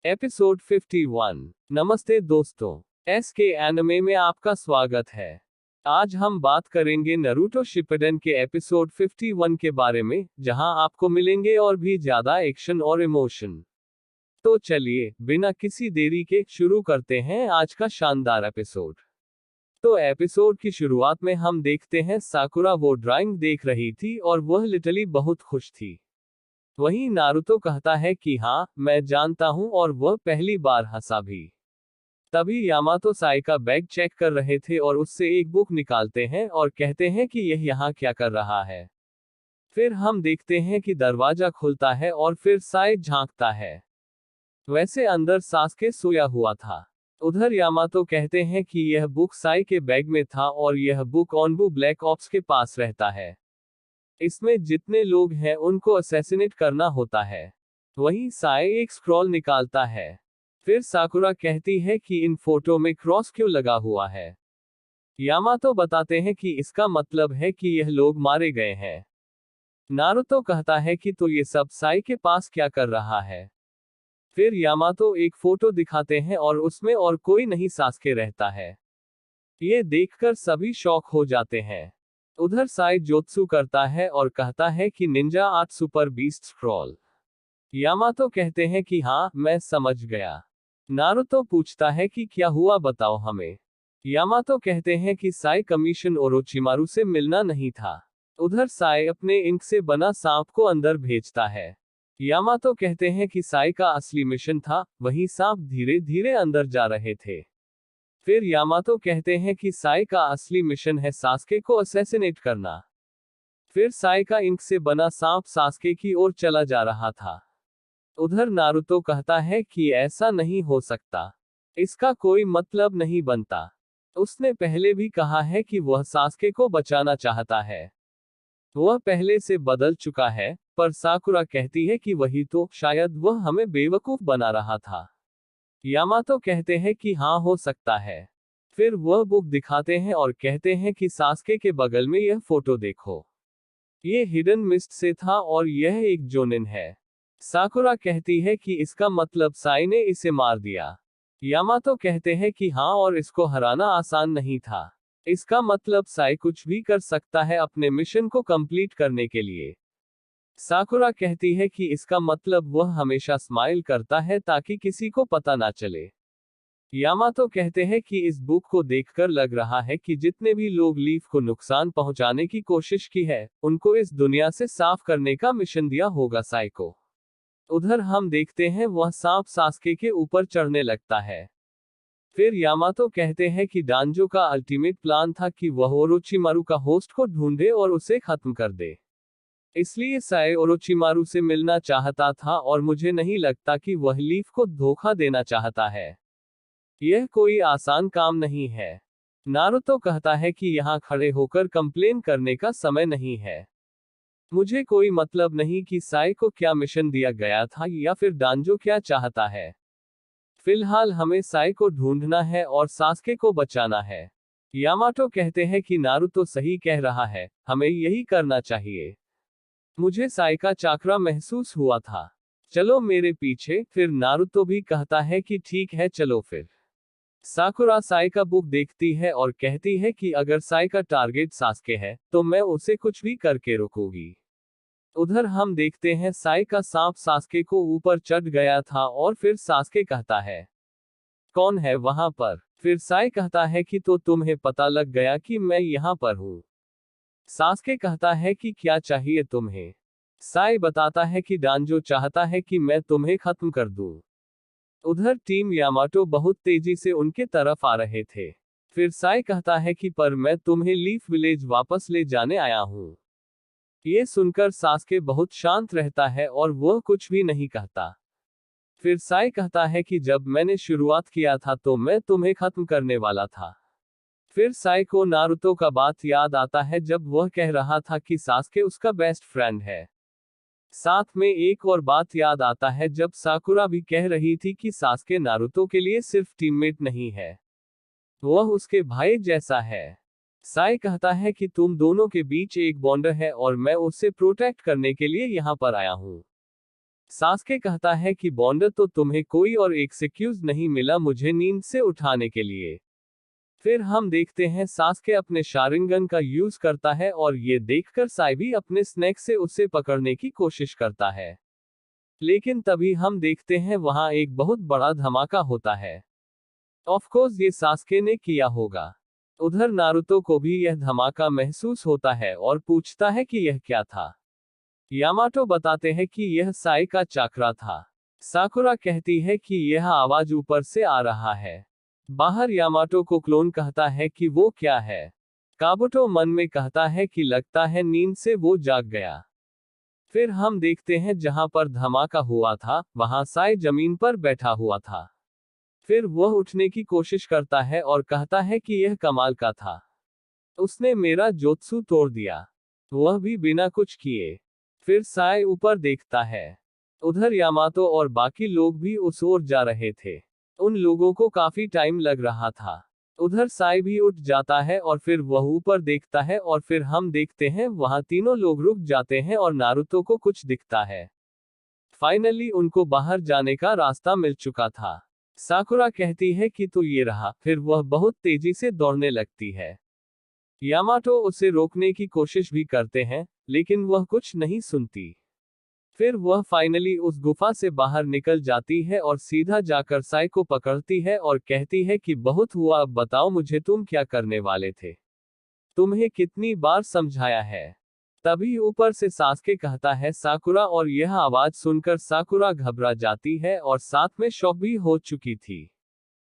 Episode 51। नमस्ते दोस्तों, SK anime में आपका स्वागत है। आज हम बात करेंगे नारुतो शिपुडेन के एपिसोड 51 के बारे में, जहां आपको मिलेंगे और भी ज्यादा एक्शन और इमोशन। तो चलिए बिना किसी देरी के शुरू करते हैं आज का शानदार एपिसोड। तो एपिसोड की शुरुआत में हम देखते हैं साकुरा वो ड्राइंग देख रही थी और वह लिटरली बहुत खुश थी। वहीं नारुतो कहता है कि हाँ, मैं जानता हूं, और वह पहली बार हंसा भी। तभी यामातो साई का बैग चेक कर रहे थे और उससे एक बुक निकालते हैं और कहते हैं कि यह यहाँ क्या कर रहा है। फिर हम देखते हैं कि दरवाजा खुलता है और फिर साई झांकता है। वैसे अंदर सास्के सोया हुआ था। उधर यामातो कहते हैं कि यह बुक साई के बैग में था और यह बुक ओनबू ब्लैक ऑप्स के पास रहता है। इसमें जितने लोग हैं उनको असैसिनेट करना होता है। वहीं साई एक स्क्रॉल निकालता है। फिर साकुरा कहती है कि इन फोटो में क्रॉस क्यों लगा हुआ है। यामातो बताते हैं कि इसका मतलब है कि यह लोग मारे गए हैं। नारुतो कहता है कि तो ये सब साई के पास क्या कर रहा है। फिर यामातो एक फोटो दिखाते हैं और उसमें और कोई नहीं सास्के रहता है। ये देखकर सभी शॉक हो जाते हैं। उधर साई जोत्सु करता है और कहता है कि Ninja art super beast scroll. Yamato कहते हैं कि हाँ, मैं समझ गया। नारुतो पूछता है कि क्या हुआ, बताओ हमें। यामातो कहते हैं कि साई कमीशन ओरोचिमारू से मिलना नहीं था। उधर साई अपने इंक से बना सांप को अंदर भेजता है। यामातो कहते हैं कि साई का असली मिशन था, वहीं सांप धीरे धीरे अंदर जा रहे थे। फिर यामातो कहते हैं कि साई का असली मिशन है सास्के को असैसिनेट करना। फिर साई का इंक से बना सांप सास्के की ओर चला जा रहा था। उधर नारुतो कहता है कि ऐसा नहीं हो सकता। इसका कोई मतलब नहीं बनता। उसने पहले भी कहा है कि वह सास्के को बचाना चाहता है। वह पहले से बदल चुका है, पर साकुरा कहती है कि वही तो, शायद वह हमें बेवकूफ बना रहा था। यामातो कहते हैं कि हाँ, हो सकता है। फिर वह बुक दिखाते हैं और कहते हैं कि सास्के के बगल में यह फोटो देखो। ये हिडन मिस्ट से था और यह एक जोनिन है। साकुरा कहती है कि इसका मतलब साई ने इसे मार दिया। यामातो कहते हैं कि हाँ, और इसको हराना आसान नहीं था। इसका मतलब साई कुछ भी कर सकता है अपने मिशन को कंप्लीट करने के लिए। साकुरा कहती है कि इसका मतलब वह हमेशा स्माइल करता है ताकि किसी को पता ना चले। यामातो कहते हैं कि इस बुक को देखकर लग रहा है कि जितने भी लोग लीफ को नुकसान पहुंचाने की कोशिश की है, उनको इस दुनिया से साफ करने का मिशन दिया होगा साई को। उधर हम देखते हैं वह सांप सास्के के ऊपर चढ़ने लगता है। फिर यामातो कहते हैं कि डांजो का अल्टीमेट प्लान था कि वह ओरोचिमारू का होस्ट को ढूंढे और उसे खत्म कर दे। इसलिए साई ओरोचिमारू से मिलना चाहता था और मुझे नहीं लगता कि वह लीफ को धोखा देना चाहता है। यह कोई आसान काम नहीं है। नारुतो कहता है कि यहाँ खड़े होकर कंप्लेन करने का समय नहीं है। मुझे कोई मतलब नहीं कि साई को क्या मिशन दिया गया था या फिर डांजो क्या चाहता है। फिलहाल हमें साई को ढूंढना है और सास्के को बचाना है। यामाटो कहते हैं कि नारुतो सही कह रहा है, हमें यही करना चाहिए। मुझे साई का चाकरा महसूस हुआ था। चलो मेरे पीछे। फिर नारुतो भी कहता है कि ठीक है, चलो फिर। साकुरा साई का बुक देखती है और कहती है कि अगर साई का टारगेट सास्के है, तो मैं उसे कुछ भी करके रोकूंगी। उधर हम देखते हैं साई का सांप सास्के को ऊपर चढ़ गया था और फिर सास्के कहता है, कौन है वहां पर। फिर साई कहता है कि तो तुम्हें पता लग गया कि मैं यहां पर हूं। सास्के कहता है कि क्या चाहिए तुम्हें। साई बताता है कि डांजो चाहता है कि मैं तुम्हें खत्म कर दूं। उधर टीम यामाटो बहुत तेजी से उनके तरफ आ रहे थे। फिर साई कहता है कि पर मैं तुम्हें लीफ विलेज वापस ले जाने आया हूं। ये सुनकर सास्के बहुत शांत रहता है और वह कुछ भी नहीं कहता। फिर साई कहता है कि जब मैंने शुरुआत किया था तो मैं तुम्हें खत्म करने वाला था। फिर साई को नारुतो का बात याद आता है जब वह कह रहा था कि सास्के उसका बेस्ट फ्रेंड है। साथ में एक और बात याद आता है जब साकुरा भी कह रही थी कि सास्के नारुतो के लिए सिर्फ टीममेट नहीं है, वह उसके भाई जैसा है। साई कहता है कि तुम दोनों के बीच एक बॉन्ड है और मैं उसे प्रोटेक्ट करने के लिए यहाँ पर आया हूँ। सास्के कहता है कि बॉन्डर तो तुम्हें कोई और एक्सक्यूज नहीं मिला मुझे नींद से उठाने के लिए। फिर हम देखते हैं सास्के अपने शारिंगन का यूज करता है और ये देखकर साई भी अपने स्नेक से उसे पकड़ने की कोशिश करता है। लेकिन तभी हम देखते हैं वहां एक बहुत बड़ा धमाका होता है। ऑफ कोर्स ये सास्के ने किया होगा। उधर नारुतो को भी यह धमाका महसूस होता है और पूछता है कि यह क्या था। यामाटो बताते हैं कि यह साई का चाकरा था। साकुरा कहती है कि यह आवाज ऊपर से आ रहा है। बाहर यामाटो को क्लोन कहता है कि वो क्या है। काबुटो मन में कहता है कि लगता है नींद से वो जाग गया। फिर हम देखते हैं जहां पर धमाका हुआ था वहां साई जमीन पर बैठा हुआ था। फिर वह उठने की कोशिश करता है और कहता है कि यह कमाल का था। उसने मेरा जोत्सु तोड़ दिया, वह भी बिना कुछ किए। फिर साई ऊपर देखता है। उधर यामातो और बाकी लोग भी उस ओर जा रहे थे। उन लोगों को काफी टाइम लग रहा था। उधर साई भी उठ जाता है और फिर वह ऊपर देखता है और फिर हम देखते हैं वहां तीनों लोग रुक जाते हैं और नारुतो को कुछ दिखता है। फाइनली उनको बाहर जाने का रास्ता मिल चुका था। साकुरा कहती है कि तो ये रहा, फिर वह बहुत तेजी से दौड़ने लगती है। यामाटो उसे रोकने की कोशिश भी करते हैं, लेकिन वह कुछ नहीं सुनती। फिर वह फाइनली उस गुफा से बाहर निकल जाती है और सीधा जाकर साई को पकड़ती है और कहती है कि बहुत हुआ, अब बताओ मुझे तुम क्या करने वाले थे। तुम्हें कितनी बार समझाया है। तभी ऊपर से सास्के कहता है साकुरा और यह आवाज सुनकर साकुरा घबरा जाती है और साथ में शॉक भी हो चुकी थी।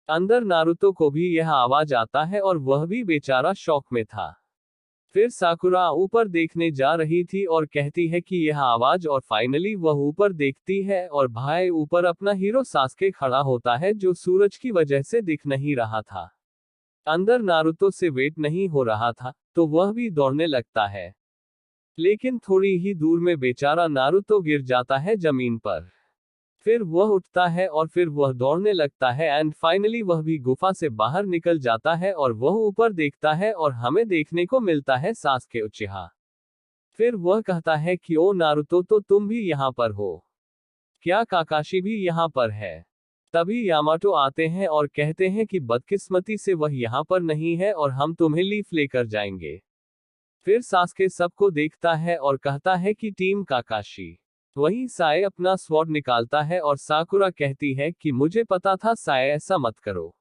अंदर नारुतो को भी यह आवाज आता है और वह भी बेचारा शॉक में था। फिर साकुरा ऊपर देखने जा रही थी और कहती है कि यह आवाज और फाइनली वह ऊपर देखती है और भाई ऊपर अपना हीरो सास्के खड़ा होता है जो सूरज की वजह से दिख नहीं रहा था। अंदर नारुतो से वेट नहीं हो रहा था, तो वह भी दौड़ने लगता है। लेकिन थोड़ी ही दूर में बेचारा नारुतो गिर जाता है जमीन पर। फिर वह उठता है और फिर वह दौड़ने लगता है एंड फाइनली वह भी गुफा से बाहर निकल जाता है और वह ऊपर देखता है और हमें देखने को मिलता है सास्के उचिहा। फिर वह कहता है कि ओ नारुतो, तो तुम भी यहाँ पर हो क्या? काकाशी भी यहाँ पर है। तभी यामाटो आते हैं और कहते हैं कि बदकिस्मती से वह यहाँ पर नहीं है और हम तुम्हें लीफ लेकर जाएंगे। फिर सास्के सबको देखता है और कहता है कि टीम काकाशी। वहीं साए अपना स्वॉर्ड निकालता है और साकुरा कहती है कि मुझे पता था साए, ऐसा मत करो।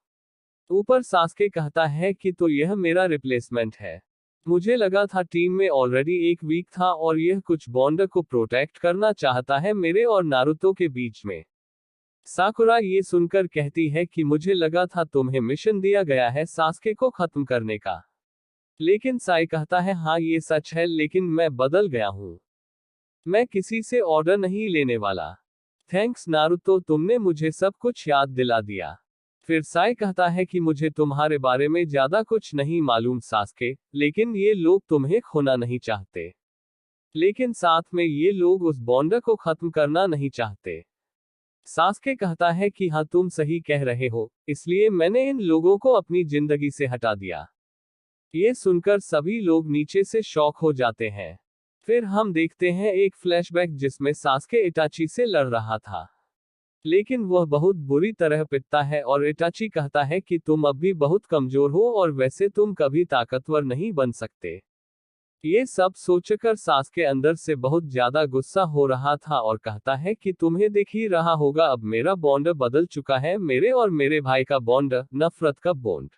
ऊपर सास्के कहता है कि तो यह मेरा रिप्लेसमेंट है। मुझे लगा था टीम में ऑलरेडी एक वीक था और यह कुछ बॉन्ड को प्रोटेक्ट करना चाहता है मेरे और नारुतो के बीच में। साकुरा ये सुनकर कहती है कि मुझे लगा था तुम्हें मिशन दिया गया है सास्के को खत्म करने का। लेकिन साई कहता है हाँ ये सच है, लेकिन मैं बदल गया हूँ। मैं किसी से ऑर्डर नहीं लेने वाला। थैंक्स नारुतो, तुमने मुझे सब कुछ याद दिला दिया। फिर साई कहता है कि मुझे तुम्हारे बारे में ज्यादा कुछ नहीं मालूम सास्के, लेकिन ये लोग तुम्हें खोना नहीं चाहते। लेकिन साथ में ये लोग उस बॉन्ड को खत्म करना नहीं चाहते। सास्के कहता है कि हाँ तुम सही कह रहे हो, इसलिए मैंने इन लोगों को अपनी जिंदगी से हटा दिया। ये सुनकर सभी लोग नीचे से शॉक हो जाते हैं। फिर हम देखते हैं एक फ्लैशबैक जिसमें सास्के इटाची से लड़ रहा था। लेकिन वह बहुत बुरी तरह पिटता है और इटाची कहता है कि तुम अब भी बहुत कमजोर हो और वैसे तुम कभी ताकतवर नहीं बन सकते। ये सब सोचकर सास्के अंदर से बहुत ज्यादा गुस्सा हो रहा था और कहता है कि तुम्हें दिख ही रहा होगा, अब मेरा बॉन्ड बदल चुका है, मेरे और मेरे भाई का बॉन्ड, नफरत का बॉन्ड।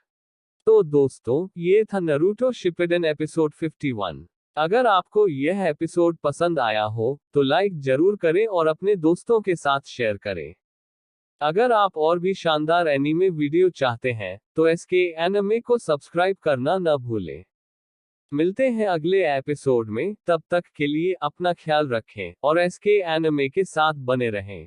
तो दोस्तों, ये था नारुतो शिपुडेन एपिसोड 51। अगर आपको यह एपिसोड पसंद आया हो तो लाइक जरूर करें और अपने दोस्तों के साथ शेयर करें। अगर आप और भी शानदार एनीमे वीडियो चाहते हैं तो एसके एनिमे को सब्सक्राइब करना न भूलें। मिलते हैं अगले एपिसोड में, तब तक के लिए अपना ख्याल रखें और एसके एनिमे के साथ बने रहें।